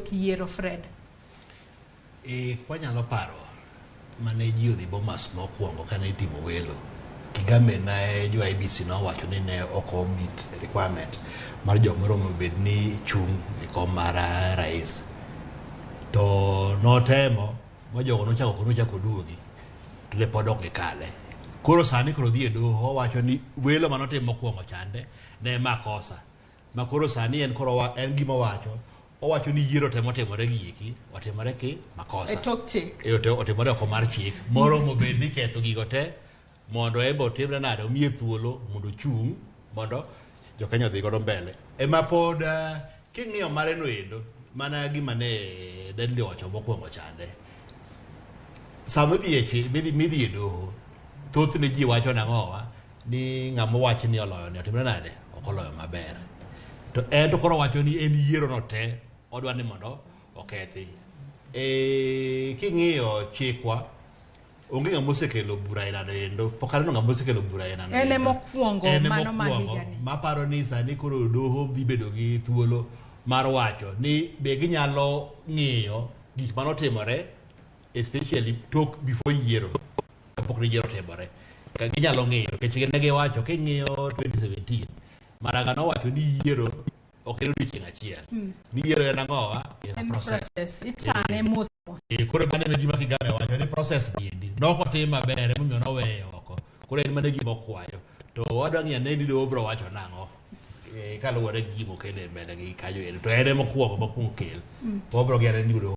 tok yiero Fred? Kwanyalo paro mane ji odhi Bomas mokwongo kane itimo welo. Kigame na jo IBC nowacho ni ne ok meet requirement mar jok moromo bed ni chung' e kom mar rais. To notemo ma jogo nochako duogi to ne pod ok gikale. Koro sani koro dhi e doho owacho ni welo manotimo mokwongo chande ne makosa. Ma koro sani en gima owacho ni yiero temo timore gi iki otimore ki makosa. E tok chik. Otimore oko mar chik. Moromo bed ni ketho gigo te mondo ebo timre nade omiye thuolo mondo chung' mondo jo Kenya dhi godo mbele. Ema pod king'iyo mare no endo mana gima ne Deadly owacho mokwongo chande. Sama midhi e doho thoth ne ji wacho nang'owa ni ng'ama wach ni oloyo ni otimre nade ok oloyo maber. To en to koro wacho ni en yiero no te odwa ni mondo okethi. King'iyo chikwa onge ng'ama osekelo bura aina endo pok aneno ng'ama osekelo bura aina endo. En mokwongo mano mahigani. Maparo ni sani koro doho dhi bedo gi thuolo mar wacho ni be ginyalo ng'iyo gik manotimore especially before yiero kapok ni yiero timore. Ginyalo ng'iyo nikech ne giwacho king'iyo 2017 Maraga nowacho ni yiero ok en odiochieng' achiel. Ni yiero en ang'owa en process. Ichane mos. Koro bane ne Juma Kigame wacho ni process giendi nokotim maber emomiyo noweyo oko. Koro en mana gima okwayo. To wadwa ng'iyo ne ni doho biro wacho nang'o. Kaluwore gi gima okelo e mbele gi kanyo endo. To en mokwongo kel. Wabiro ng'iyo ni doho